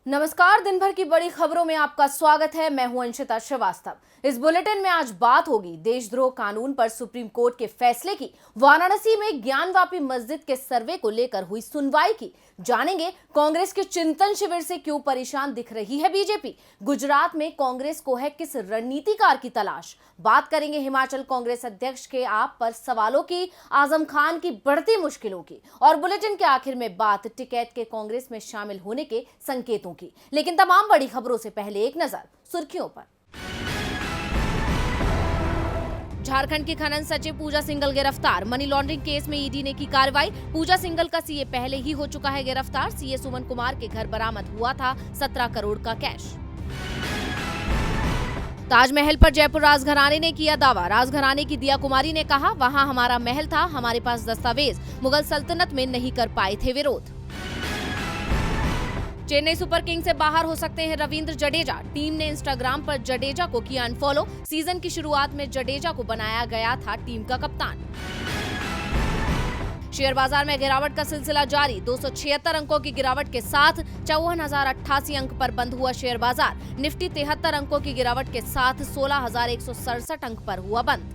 नमस्कार, दिन भर की बड़ी खबरों में आपका स्वागत है। मैं हूं अंशिता श्रीवास्तव। इस बुलेटिन में आज बात होगी देशद्रोह कानून पर सुप्रीम कोर्ट के फैसले की, वाराणसी में ज्ञानवापी मस्जिद के सर्वे को लेकर हुई सुनवाई की, जानेंगे कांग्रेस के चिंतन शिविर से क्यों परेशान दिख रही है बीजेपी, गुजरात में कांग्रेस को है किस रणनीतिकार की तलाश, बात करेंगे हिमाचल कांग्रेस अध्यक्ष के आप पर सवालों की, आजम खान की बढ़ती मुश्किलों की, और बुलेटिन के आखिर में बात टिकैत के कांग्रेस में शामिल होने के संकेतों की। लेकिन तमाम बड़ी खबरों से पहले एक नजर सुर्खियों पर। झारखंड की खनन सचिव पूजा सिंघल गिरफ्तार, मनी लॉन्ड्रिंग केस में ईडी ने की कार्रवाई। पूजा सिंघल का सीए पहले ही हो चुका है गिरफ्तार। सीए सुमन कुमार के घर बरामद हुआ था 17 करोड़ का कैश। ताजमहल पर जयपुर राजघराने ने किया दावा। राजघराने की दिया कुमारी ने कहा, वहां हमारा महल था, हमारे पास दस्तावेज, मुगल सल्तनत में नहीं कर पाए थे विरोध। चेन्नई सुपर किंग्स से बाहर हो सकते हैं रविंद्र जडेजा, टीम ने इंस्टाग्राम पर जडेजा को किया अनफॉलो। सीजन की शुरुआत में जडेजा को बनाया गया था टीम का कप्तान। शेयर बाजार में गिरावट का सिलसिला जारी, 276 अंकों की गिरावट के साथ 54,088 अंक पर बंद हुआ शेयर बाजार। निफ्टी 73 अंकों की गिरावट के साथ 16,167 अंक पर हुआ बंद।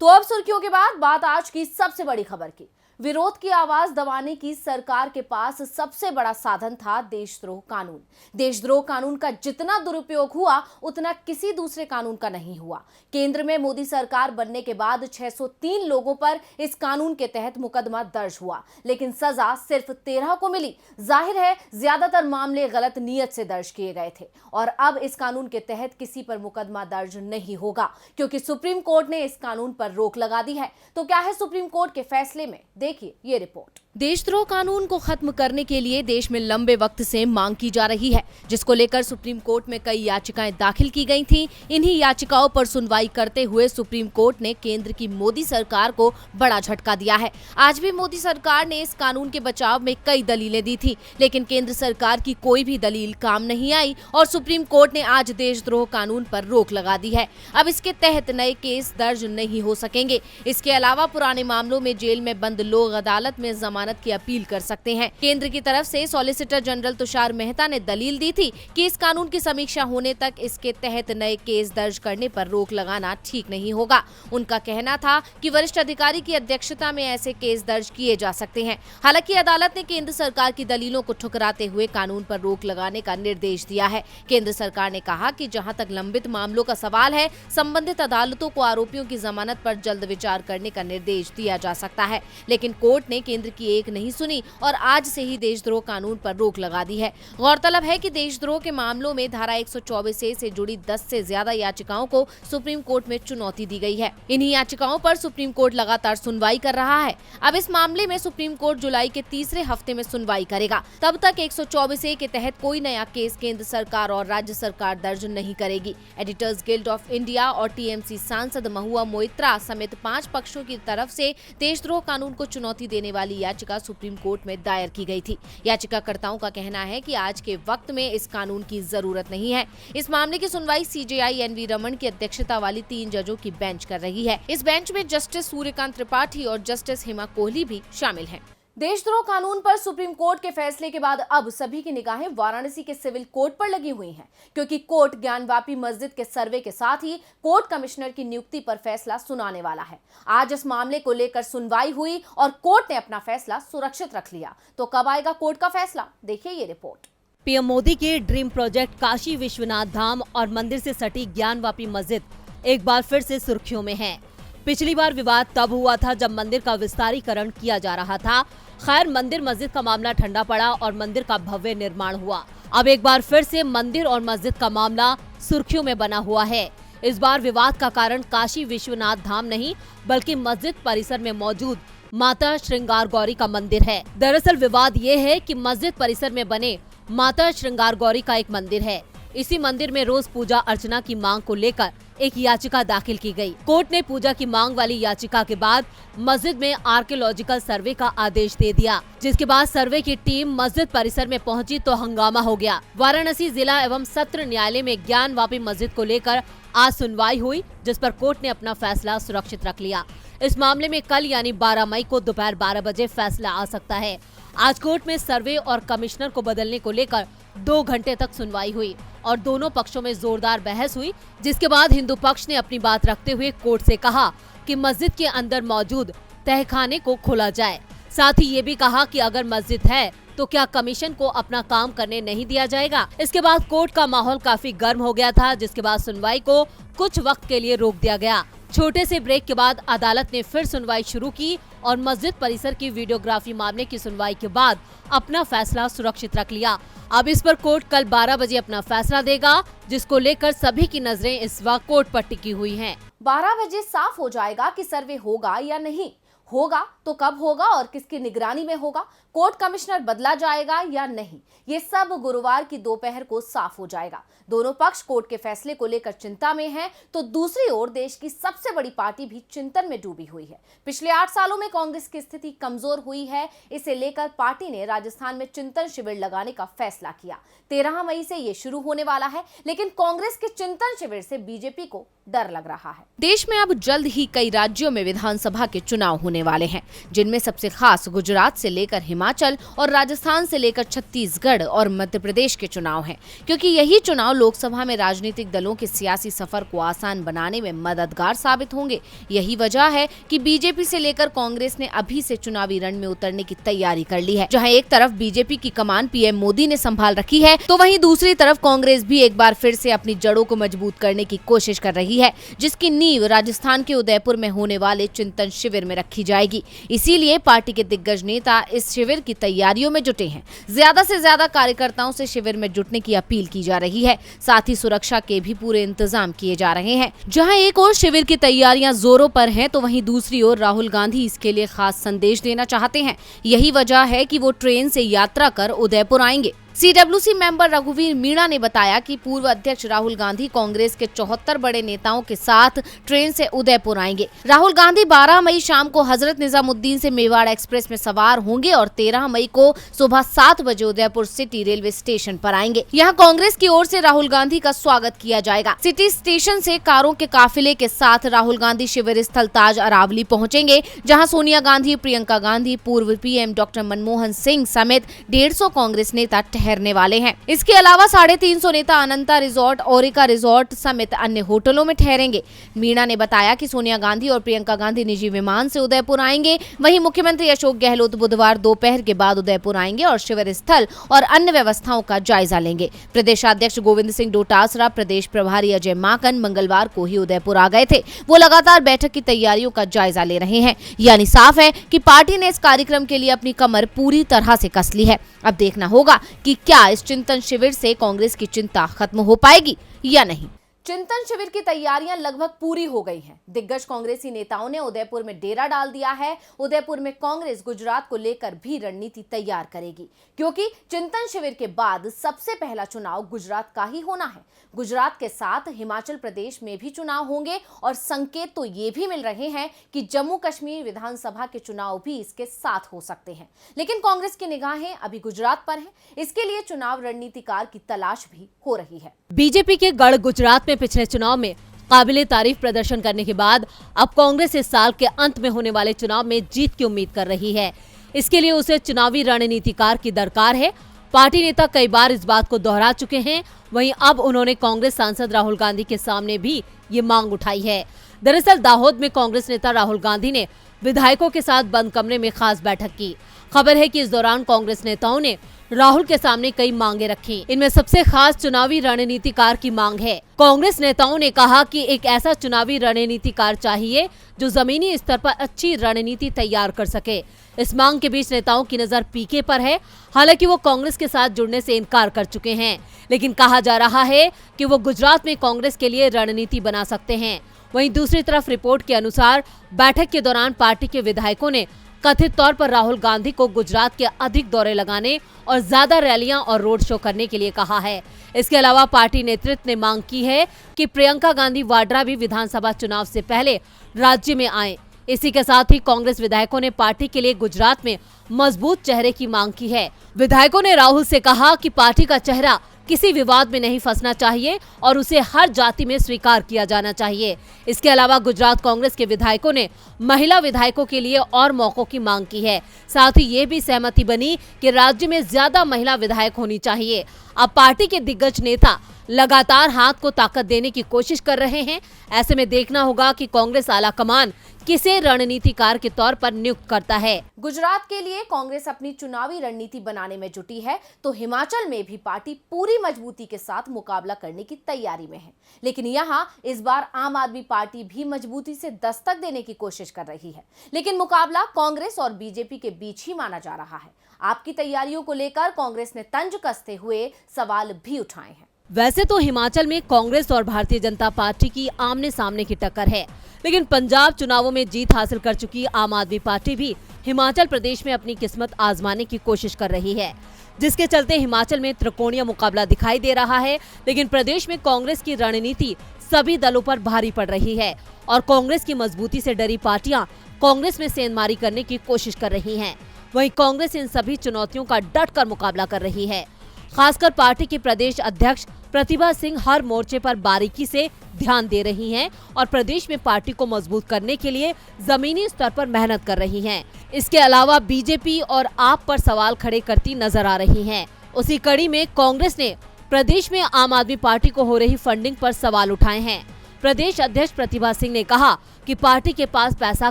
तो अब सुर्खियों के बाद बात आज की सबसे बड़ी खबर की। विरोध की आवाज दबाने की सरकार के पास सबसे बड़ा साधन था देशद्रोह कानून। देशद्रोह कानून का जितना दुरुपयोग हुआ उतना किसी दूसरे कानून का नहीं हुआ। केंद्र में मोदी सरकार बनने के बाद 603 लोगों पर इस कानून के तहत मुकदमा दर्ज हुआ, लेकिन सजा सिर्फ 13 को मिली। जाहिर है ज्यादातर मामले गलत नीयत से दर्ज किए गए थे और अब इस कानून के तहत किसी पर मुकदमा दर्ज नहीं होगा, क्योंकि सुप्रीम कोर्ट ने इस कानून पर रोक लगा दी है। तो क्या है सुप्रीम कोर्ट के फैसले में, देखिए ये रिपोर्ट। देशद्रोह कानून को खत्म करने के लिए देश में लंबे वक्त से मांग की जा रही है, जिसको लेकर सुप्रीम कोर्ट में कई याचिकाएं दाखिल की गई थीं। इन्हीं याचिकाओं पर सुनवाई करते हुए सुप्रीम कोर्ट ने केंद्र की मोदी सरकार को बड़ा झटका दिया है। आज भी मोदी सरकार ने इस कानून के बचाव में कई दलीलें दी थी, लेकिन केंद्र सरकार की कोई भी दलील काम नहीं आई और सुप्रीम कोर्ट ने आज देशद्रोह कानून पर रोक लगा दी है। अब इसके तहत नए केस दर्ज नहीं हो सकेंगे। इसके अलावा पुराने मामलों में जेल में बंद लोग अदालत में जमानत की अपील कर सकते हैं। केंद्र की तरफ से सॉलिसिटर जनरल तुषार मेहता ने दलील दी थी कि इस कानून की समीक्षा होने तक इसके तहत नए केस दर्ज करने पर रोक लगाना ठीक नहीं होगा। उनका कहना था कि वरिष्ठ अधिकारी की अध्यक्षता में ऐसे केस दर्ज किए जा सकते हैं। हालांकि अदालत ने केंद्र सरकार की दलीलों को ठुकराते हुए कानून पर रोक लगाने का निर्देश दिया है। केंद्र सरकार ने कहा कि जहां तक लंबित मामलों का सवाल है, संबंधित अदालतों को आरोपियों की जमानत पर जल्द विचार करने का निर्देश दिया जा सकता है, लेकिन कोर्ट ने केंद्र की एक नहीं सुनी और आज से ही देशद्रोह कानून पर रोक लगा दी है। गौरतलब है कि देशद्रोह के मामलों में धारा 124A से जुड़ी 10 से ज्यादा याचिकाओं को सुप्रीम कोर्ट में चुनौती दी गई है। इन्हीं याचिकाओं पर सुप्रीम कोर्ट लगातार सुनवाई कर रहा है। अब इस मामले में सुप्रीम कोर्ट जुलाई के तीसरे हफ्ते में सुनवाई करेगा। तब तक 124A के तहत कोई नया केस केंद्र सरकार और राज्य सरकार दर्ज नहीं करेगी। एडिटर्स गिल्ड ऑफ इंडिया और टीएमसी सांसद महुआ मोइत्रा समेत 5 पक्षों की तरफ से देशद्रोह कानून को चुनौती देने वाली याचिका सुप्रीम कोर्ट में दायर की गई थी। याचिकाकर्ताओं का कहना है कि आज के वक्त में इस कानून की जरूरत नहीं है। इस मामले की सुनवाई सीजेआई एनवी रमन की अध्यक्षता वाली 3 जजों की बेंच कर रही है। इस बेंच में जस्टिस सूर्यकांत त्रिपाठी और जस्टिस हेमा कोहली भी शामिल हैं। देशद्रोह कानून पर सुप्रीम कोर्ट के फैसले के बाद अब सभी की निगाहें वाराणसी के सिविल कोर्ट पर लगी हुई हैं, क्योंकि कोर्ट ज्ञानवापी मस्जिद के सर्वे के साथ ही कोर्ट कमिश्नर की नियुक्ति पर फैसला सुनाने वाला है। आज इस मामले को लेकर सुनवाई हुई और कोर्ट ने अपना फैसला सुरक्षित रख लिया। तो कब आएगा कोर्ट का फैसला, देखिए ये रिपोर्ट। पीएम मोदी के ड्रीम प्रोजेक्ट काशी विश्वनाथ धाम और मंदिर से सटी ज्ञानवापी मस्जिद एक बार फिर से सुर्खियों में है। पिछली बार विवाद तब हुआ था जब मंदिर का विस्तारीकरण किया जा रहा था। खैर, मंदिर मस्जिद का मामला ठंडा पड़ा और मंदिर का भव्य निर्माण हुआ। अब एक बार फिर से मंदिर और मस्जिद का मामला सुर्खियों में बना हुआ है। इस बार विवाद का कारण काशी विश्वनाथ धाम नहीं, बल्कि मस्जिद परिसर में मौजूद माता श्रृंगार गौरी का मंदिर है। दरअसल विवाद ये है कि मस्जिद परिसर में बने माता श्रृंगार गौरी का एक मंदिर है। इसी मंदिर में रोज पूजा अर्चना की मांग को लेकर एक याचिका दाखिल की गई। कोर्ट ने पूजा की मांग वाली याचिका के बाद मस्जिद में आर्कियोलॉजिकल सर्वे का आदेश दे दिया, जिसके बाद सर्वे की टीम मस्जिद परिसर में पहुंची तो हंगामा हो गया। वाराणसी जिला एवं सत्र न्यायालय में ज्ञानवापी मस्जिद को लेकर आज सुनवाई हुई, जिस पर कोर्ट ने अपना फैसला सुरक्षित रख लिया। इस मामले में कल यानी 12 मई को दोपहर 12 बजे फैसला आ सकता है। आज कोर्ट में सर्वे और कमिश्नर को बदलने को लेकर 2 घंटे तक सुनवाई हुई और दोनों पक्षों में जोरदार बहस हुई, जिसके बाद हिंदू पक्ष ने अपनी बात रखते हुए कोर्ट से कहा कि मस्जिद के अंदर मौजूद तहखाने को खोला जाए। साथ ही ये भी कहा कि अगर मस्जिद है तो क्या कमीशन को अपना काम करने नहीं दिया जाएगा। इसके बाद कोर्ट का माहौल काफी गर्म हो गया था, जिसके बाद सुनवाई को कुछ वक्त के लिए रोक दिया गया। छोटे से ब्रेक के बाद अदालत ने फिर सुनवाई शुरू की और मस्जिद परिसर की वीडियोग्राफी मामले की सुनवाई के बाद अपना फैसला सुरक्षित रख लिया। अब इस पर कोर्ट कल 12 बजे अपना फैसला देगा, जिसको लेकर सभी की नजरें इस वक्त कोर्ट पर टिकी हुई हैं। 12 बजे साफ हो जाएगा कि सर्वे होगा या नहीं होगा, तो कब होगा और किसकी निगरानी में होगा, कोर्ट कमिश्नर बदला जाएगा या नहीं, ये सब गुरुवार की दोपहर को साफ हो जाएगा। दोनों पक्ष कोर्ट के फैसले को लेकर चिंता में हैं, तो दूसरी ओर देश की सबसे बड़ी पार्टी भी चिंतन में डूबी हुई है। पिछले 8 सालों में कांग्रेस की स्थिति कमजोर हुई है, इसे लेकर पार्टी ने राजस्थान में चिंतन शिविर लगाने का फैसला किया। 13 मई से ये शुरू होने वाला है, लेकिन कांग्रेस के चिंतन शिविर से बीजेपी को डर लग रहा है। देश में अब जल्द ही कई राज्यों में विधानसभा के चुनाव होने वाले हैं, जिनमें सबसे खास गुजरात से लेकर हिमाचल और राजस्थान से लेकर छत्तीसगढ़ और मध्य प्रदेश के चुनाव हैं, क्योंकि यही चुनाव लोकसभा में राजनीतिक दलों के सियासी सफर को आसान बनाने में मददगार साबित होंगे। यही वजह है कि बीजेपी से लेकर कांग्रेस ने अभी से चुनावी रण में उतरने की तैयारी कर ली है। जहां एक तरफ बीजेपी की कमान पीएम मोदी ने संभाल रखी है, तो वहीं दूसरी तरफ कांग्रेस भी एक बार फिर से अपनी जड़ों को मजबूत करने की कोशिश कर रही है, जिसकी नींव राजस्थान के उदयपुर में होने वाले चिंतन शिविर में रखी जाएगी। इसीलिए पार्टी के दिग्गज नेता इस शिविर की तैयारियों में जुटे हैं। ज्यादा से ज्यादा कार्यकर्ताओं से शिविर में जुटने की अपील की जा रही है। साथ ही सुरक्षा के भी पूरे इंतजाम किए जा रहे हैं। जहां एक ओर शिविर की तैयारियां जोरों पर हैं, तो वहीं दूसरी ओर राहुल गांधी इसके लिए खास संदेश देना चाहते हैं। यही वजह है कि वो ट्रेन से यात्रा कर उदयपुर आएंगे। सीडब्ल्यूसी मेंबर रघुवीर मीणा ने बताया कि पूर्व अध्यक्ष राहुल गांधी कांग्रेस के 74 बड़े नेताओं के साथ ट्रेन से उदयपुर आएंगे। राहुल गांधी 12 मई शाम को हजरत निजामुद्दीन से मेवाड़ एक्सप्रेस में सवार होंगे और 13 मई को सुबह 7 बजे उदयपुर सिटी रेलवे स्टेशन पर आएंगे। यहां कांग्रेस की ओर से राहुल गांधी का स्वागत किया जाएगा। सिटी स्टेशन से कारों के काफिले के साथ राहुल गांधी शिविर स्थल ताज अरावली पहुंचेंगे, जहां सोनिया गांधी, प्रियंका गांधी, पूर्व पीएम डॉक्टर मनमोहन सिंह समेत 150 कांग्रेस नेता ठहरने वाले हैं। इसके अलावा 350 नेता अनंता रिजॉर्ट, ओरिका रिजॉर्ट समेत अन्य होटलों में ठहरेंगे। मीणा ने बताया कि सोनिया गांधी और प्रियंका गांधी निजी विमान से उदयपुर आएंगे। वहीं मुख्यमंत्री अशोक गहलोत बुधवार दोपहर के बाद उदयपुर आएंगे और शिविर स्थल और अन्य व्यवस्थाओं का जायजा लेंगे। प्रदेशाध्यक्ष गोविंद सिंह डोटासरा, प्रदेश प्रभारी अजय माकन मंगलवार को ही उदयपुर आ गए थे। वो लगातार बैठक की तैयारियों का जायजा ले रहे हैं। यानी साफ है कि पार्टी ने इस कार्यक्रम के लिए अपनी कमर पूरी तरह से कस ली है। अब देखना होगा कि क्या इस चिंतन शिविर से कांग्रेस की चिंता खत्म हो पाएगी या नहीं। चिंतन शिविर की तैयारियां लगभग पूरी हो गई हैं। दिग्गज कांग्रेसी नेताओं ने उदयपुर में डेरा डाल दिया है। उदयपुर में कांग्रेस गुजरात को लेकर भी रणनीति तैयार करेगी, क्योंकि चिंतन शिविर के बाद सबसे पहला चुनाव गुजरात का ही होना है। गुजरात के साथ हिमाचल प्रदेश में भी चुनाव होंगे और संकेत तो ये भी मिल रहे हैं कि जम्मू कश्मीर विधानसभा के चुनाव भी इसके साथ हो सकते हैं। लेकिन कांग्रेस की निगाहें अभी गुजरात पर हैं। इसके लिए चुनाव रणनीतिकार की तलाश भी हो रही है। बीजेपी के गढ़ गुजरात में पिछले चुनाव में काबिले तारीफ प्रदर्शन करने के बाद अब कांग्रेस इस साल के अंत में होने वाले चुनाव में जीत की उम्मीद कर रही है। इसके लिए उसे चुनावी रणनीतिकार की दरकार है। पार्टी नेता कई बार इस बात को दोहरा चुके हैं। वहीं अब उन्होंने कांग्रेस सांसद राहुल गांधी के सामने भी ये मांग उठाई है। दरअसल दाहोद में कांग्रेस नेता राहुल गांधी ने विधायकों के साथ बंद कमरे में खास बैठक की। खबर है कि इस दौरान कांग्रेस नेताओं ने राहुल के सामने कई मांगे रखी। इनमें सबसे खास चुनावी रणनीतिकार की मांग है। कांग्रेस नेताओं ने कहा कि एक ऐसा चुनावी रणनीतिकार चाहिए जो जमीनी स्तर पर अच्छी रणनीति तैयार कर सके। इस मांग के बीच नेताओं की नजर पीके पर है। हालांकि वो कांग्रेस के साथ जुड़ने से इनकार कर चुके हैं, लेकिन कहा जा रहा है कि वो गुजरात में कांग्रेस के लिए रणनीति बना सकते हैं। वहीं दूसरी तरफ रिपोर्ट के अनुसार बैठक के दौरान पार्टी के विधायकों ने कथित तौर पर राहुल गांधी को गुजरात के अधिक दौरे लगाने और ज्यादा रैलियां और रोड शो करने के लिए कहा है। इसके अलावा पार्टी नेतृत्व ने मांग की है कि प्रियंका गांधी वाड्रा भी विधानसभा चुनाव से पहले राज्य में आए। इसी के साथ ही कांग्रेस विधायकों ने पार्टी के लिए गुजरात में मजबूत चेहरे की मांग की है। विधायकों ने राहुल से कहा कि पार्टी का चेहरा किसी विवाद में नहीं फंसना चाहिए और उसे हर जाति में स्वीकार किया जाना चाहिए। इसके अलावा गुजरात कांग्रेस के विधायकों ने महिला विधायकों के लिए और मौकों की मांग की है। साथ ही ये भी सहमति बनी कि राज्य में ज्यादा महिला विधायक होनी चाहिए। अब पार्टी के दिग्गज नेता लगातार हाथ को ताकत देने की कोशिश कर रहे हैं। ऐसे में देखना होगा कि कांग्रेस आला कमान किसे रणनीतिकार के तौर पर नियुक्त करता है। गुजरात के लिए कांग्रेस अपनी चुनावी रणनीति बनाने में जुटी है, तो हिमाचल में भी पार्टी पूरी मजबूती के साथ मुकाबला करने की तैयारी में है। लेकिन यहाँ इस बार आम आदमी पार्टी भी मजबूती से दस्तक देने की कोशिश कर रही है, लेकिन मुकाबला कांग्रेस और बीजेपी के बीच ही माना जा रहा है। आपकी तैयारियों को लेकर कांग्रेस ने तंज कसते हुए सवाल भी उठाए हैं। वैसे तो हिमाचल में कांग्रेस और भारतीय जनता पार्टी की आमने सामने की टक्कर है, लेकिन पंजाब चुनावों में जीत हासिल कर चुकी आम आदमी पार्टी भी हिमाचल प्रदेश में अपनी किस्मत आजमाने की कोशिश कर रही है, जिसके चलते हिमाचल में त्रिकोणीय मुकाबला दिखाई दे रहा है। लेकिन प्रदेश में कांग्रेस की रणनीति सभी दलों पर भारी पड़ रही है और कांग्रेस की मजबूती से डरी पार्टियां कांग्रेस में सेंधमारी करने की कोशिश कर रही हैं। वहीं कांग्रेस इन सभी चुनौतियों का डट कर मुकाबला कर रही है। खासकर पार्टी की प्रदेश अध्यक्ष प्रतिभा सिंह हर मोर्चे पर बारीकी से ध्यान दे रही हैं और प्रदेश में पार्टी को मजबूत करने के लिए जमीनी स्तर पर मेहनत कर रही हैं। इसके अलावा बीजेपी और आप पर सवाल खड़े करती नजर आ रही हैं। उसी कड़ी में कांग्रेस ने प्रदेश में आम आदमी पार्टी को हो रही फंडिंग पर सवाल उठाए हैं। प्रदेश अध्यक्ष प्रतिभा सिंह ने कहा कि पार्टी के पास पैसा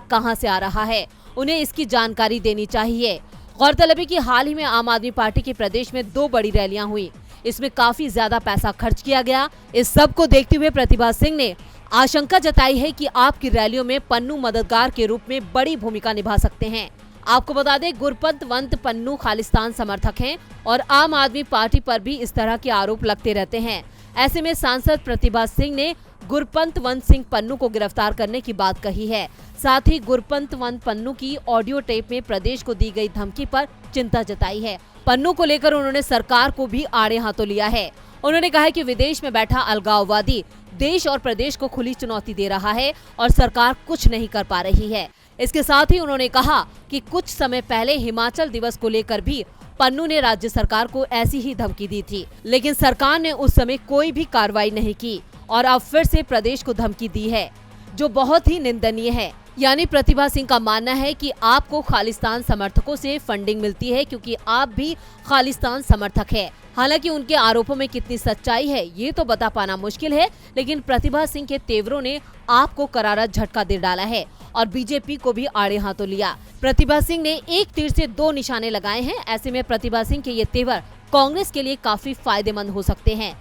कहां से आ रहा है, उन्हें इसकी जानकारी देनी चाहिए। गौरतलब है कि हाल ही में आम आदमी पार्टी के प्रदेश में 2 बड़ी रैलियां हुई, इसमें काफी ज्यादा पैसा खर्च किया गया। इस सब को देखते हुए प्रतिभा सिंह ने आशंका जताई है कि आपकी रैलियों में पन्नू मददगार के रूप में बड़ी भूमिका निभा सकते हैं। आपको बता दें, गुरपंत पन्नू खालिस्तान समर्थक हैं और आम आदमी पार्टी पर भी इस तरह के आरोप लगते रहते हैं। ऐसे में सांसद प्रतिभा सिंह ने गुरपंत सिंह पन्नू को गिरफ्तार करने की बात कही है। साथ ही गुरपंत पन्नू की ऑडियो टेप में प्रदेश को दी गई धमकी पर चिंता जताई है। पन्नू को लेकर उन्होंने सरकार को भी आड़े हाथों लिया है। उन्होंने कहा है कि विदेश में बैठा अलगाववादी देश और प्रदेश को खुली चुनौती दे रहा है और सरकार कुछ नहीं कर पा रही है। इसके साथ ही उन्होंने कहा कि कुछ समय पहले हिमाचल दिवस को लेकर भी पन्नू ने राज्य सरकार को ऐसी ही धमकी दी थी, लेकिन सरकार ने उस समय कोई भी कार्रवाई नहीं की और अब फिर से प्रदेश को धमकी दी है, जो बहुत ही निंदनीय है। यानी प्रतिभा सिंह का मानना है कि आपको खालिस्तान समर्थकों से फंडिंग मिलती है क्योंकि आप भी खालिस्तान समर्थक है। हालांकि उनके आरोपों में कितनी सच्चाई है ये तो बता पाना मुश्किल है, लेकिन प्रतिभा सिंह के तेवरों ने आपको करारा झटका दे डाला है और बीजेपी को भी आड़े हाथों लिया। प्रतिभा सिंह ने एक तीर से 2 निशाने लगाए हैं। ऐसे में प्रतिभा सिंह के ये तेवर कांग्रेस के लिए काफी फायदेमंद हो सकते हैं।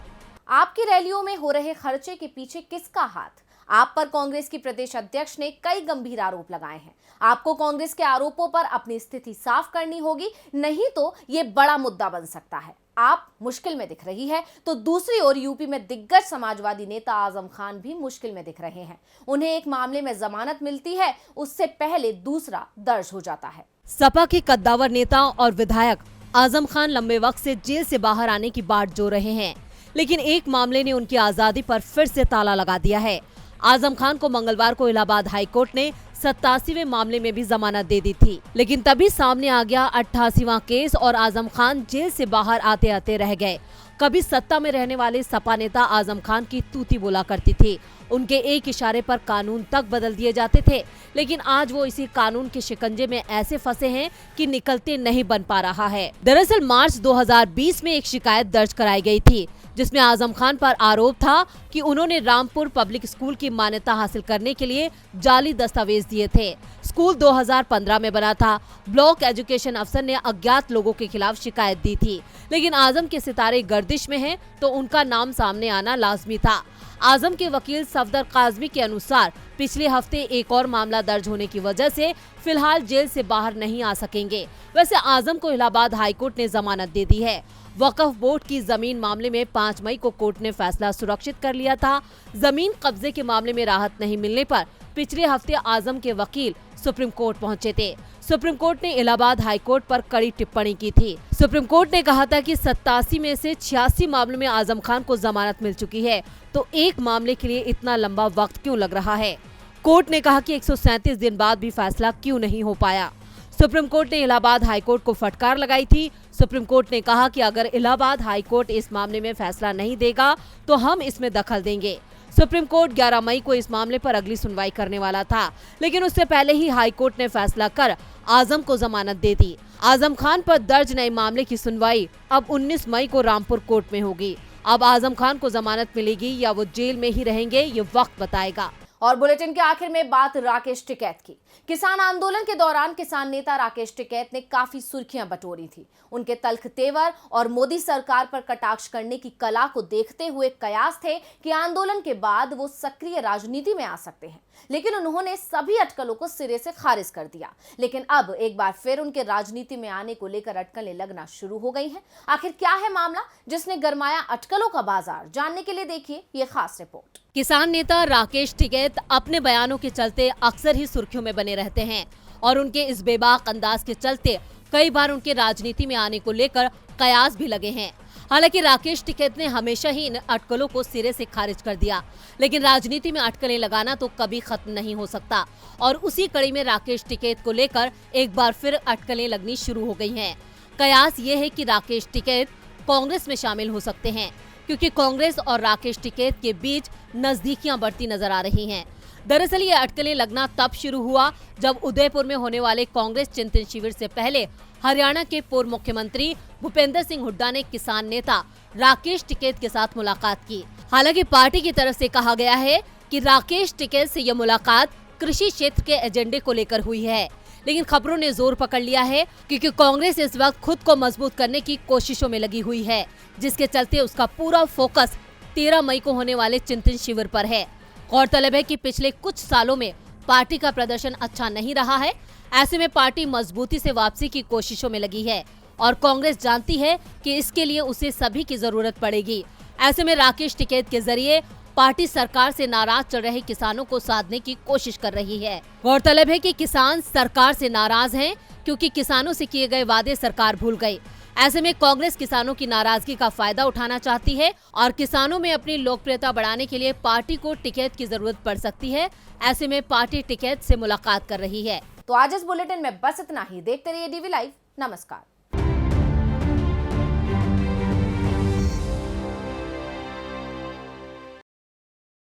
आपकी रैलियों में हो रहे खर्चे के पीछे किसका हाथ? आप पर कांग्रेस की प्रदेश अध्यक्ष ने कई गंभीर आरोप लगाए हैं। आपको कांग्रेस के आरोपों पर अपनी स्थिति साफ करनी होगी, नहीं तो ये बड़ा मुद्दा बन सकता है। आप मुश्किल में दिख रही है तो दूसरी ओर यूपी में दिग्गज समाजवादी नेता आजम खान भी मुश्किल में दिख रहे हैं। उन्हें एक मामले में जमानत मिलती है, उससे पहले दूसरा दर्ज हो जाता है। सपा के कद्दावर नेता और विधायक आजम खान लंबे वक्त से जेल से बाहर आने की बाट जो रहे हैं, लेकिन एक मामले ने उनकी आजादी पर फिर से ताला लगा दिया है। आजम खान को मंगलवार को इलाहाबाद हाईकोर्ट ने 87वें मामले में भी जमानत दे दी थी, लेकिन तभी सामने आ गया 88वां केस और आजम खान जेल से बाहर आते आते रह गए। कभी सत्ता में रहने वाले सपा नेता आजम खान की तूती बोला करती थी। उनके एक इशारे पर कानून तक बदल दिए जाते थे, लेकिन आज वो इसी कानून के शिकंजे में ऐसे फंसे हैं कि निकलते नहीं बन पा रहा है। दरअसल मार्च 2020 में एक शिकायत दर्ज कराई गई थी, जिसमें आजम खान पर आरोप था कि उन्होंने रामपुर पब्लिक स्कूल की मान्यता हासिल करने के लिए जाली दस्तावेज दिए थे। स्कूल 2015 में बना था। ब्लॉक एजुकेशन अफसर ने अज्ञात लोगों के खिलाफ शिकायत दी थी, लेकिन आजम के सितारे गर्दिश में हैं, तो उनका नाम सामने आना लाजमी था। आजम के वकील सफदर काजमी के अनुसार पिछले हफ्ते एक और मामला दर्ज होने की वजह से फिलहाल जेल से बाहर नहीं आ सकेंगे। वैसे आजम को इलाहाबाद हाईकोर्ट ने जमानत दे दी है। वक्फ बोर्ड की जमीन मामले में 5 मई को कोर्ट ने फैसला सुरक्षित कर लिया था। जमीन कब्जे के मामले में राहत नहीं मिलने पर पिछले हफ्ते आजम के वकील सुप्रीम कोर्ट पहुंचे थे। सुप्रीम कोर्ट ने इलाहाबाद हाईकोर्ट पर कड़ी टिप्पणी की थी। सुप्रीम कोर्ट ने कहा था कि 87 में से 86 मामलों में आजम खान को जमानत मिल चुकी है, तो एक मामले के लिए इतना लंबा वक्त क्यों लग रहा है। कोर्ट ने कहा कि 137 दिन बाद भी फैसला क्यों नहीं हो पाया। सुप्रीम कोर्ट ने इलाहाबाद हाईकोर्ट को फटकार लगाई थी। सुप्रीम कोर्ट ने कहा कि अगर इलाहाबाद हाई कोर्ट इस मामले में फैसला नहीं देगा तो हम इसमें दखल देंगे। सुप्रीम कोर्ट 11 मई को इस मामले पर अगली सुनवाई करने वाला था, लेकिन उससे पहले ही हाई कोर्ट ने फैसला कर आजम को जमानत दे दी। आजम खान पर दर्ज नए मामले की सुनवाई अब 19 मई को रामपुर कोर्ट में होगी। अब आजम खान को जमानत मिलेगी या वो जेल में ही रहेंगे, ये वक्त बताएगा। और बुलेटिन के आखिर में बात राकेश टिकैत की। किसान आंदोलन के दौरान किसान नेता राकेश टिकैत ने काफी सुर्खियां बटोरी थी। उनके तल्ख तेवर और मोदी सरकार पर कटाक्ष करने की कला को देखते हुए कयास थे कि आंदोलन के बाद वो सक्रिय राजनीति में आ सकते हैं, लेकिन उन्होंने सभी अटकलों को सिरे से खारिज कर दिया। लेकिन अब एक बार फिर उनके राजनीति में आने को लेकर अटकलें लगना शुरू हो गई हैं। आखिर क्या है मामला जिसने गरमाया अटकलों का बाजार? जानने के लिए देखिए ये खास रिपोर्ट। किसान नेता राकेश टिकैत अपने बयानों के चलते अक्सर ही सुर्खियों में बने रहते हैं और उनके इस बेबाक अंदाज के चलते कई बार उनके राजनीति में आने को लेकर कयास भी लगे हैं। हालांकि राकेश टिकैत ने हमेशा ही इन अटकलों को सिरे से खारिज कर दिया, लेकिन राजनीति में अटकलें लगाना तो कभी खत्म नहीं हो सकता और उसी कड़ी में राकेश टिकैत को लेकर एक बार फिर अटकलें लगनी शुरू हो गई हैं। कयास ये है कि राकेश टिकैत कांग्रेस में शामिल हो सकते हैं, क्योंकि कांग्रेस और राकेश टिकैत के बीच नजदीकियां बढ़ती नजर आ रही हैं। दरअसल ये अटकलें लगना तब शुरू हुआ जब उदयपुर में होने वाले कांग्रेस चिंतन शिविर से पहले हरियाणा के पूर्व मुख्यमंत्री भूपेंद्र सिंह हुड्डा ने किसान नेता राकेश टिकैत के साथ मुलाकात की। हालांकि पार्टी की तरफ से कहा गया है कि राकेश टिकैत से यह मुलाकात कृषि क्षेत्र के एजेंडे को लेकर हुई है, लेकिन खबरों ने जोर पकड़ लिया है क्योंकि कांग्रेस इस वक्त खुद को मजबूत करने की कोशिशों में लगी हुई है, जिसके चलते उसका पूरा फोकस 13 मई को होने वाले चिंतन शिविर पर है। गौरतलब है कि पिछले कुछ सालों में पार्टी का प्रदर्शन अच्छा नहीं रहा है। ऐसे में पार्टी मजबूती से वापसी की कोशिशों में लगी है और कांग्रेस जानती है कि इसके लिए उसे सभी की जरूरत पड़ेगी। ऐसे में राकेश टिकैत के जरिए पार्टी सरकार से नाराज चल रहे किसानों को साधने की कोशिश कर रही है। गौरतलब है कि किसान सरकार से नाराज हैं क्योंकि किसानों से किए गए वादे सरकार भूल गई। ऐसे में कांग्रेस किसानों की नाराजगी का फायदा उठाना चाहती है और किसानों में अपनी लोकप्रियता बढ़ाने के लिए पार्टी को टिकैत की जरूरत पड़ सकती है। ऐसे में पार्टी टिकैत से मुलाकात कर रही है। तो आज इस बुलेटिन में बस इतना ही। देखते रहिए डीवी लाइव। नमस्कार।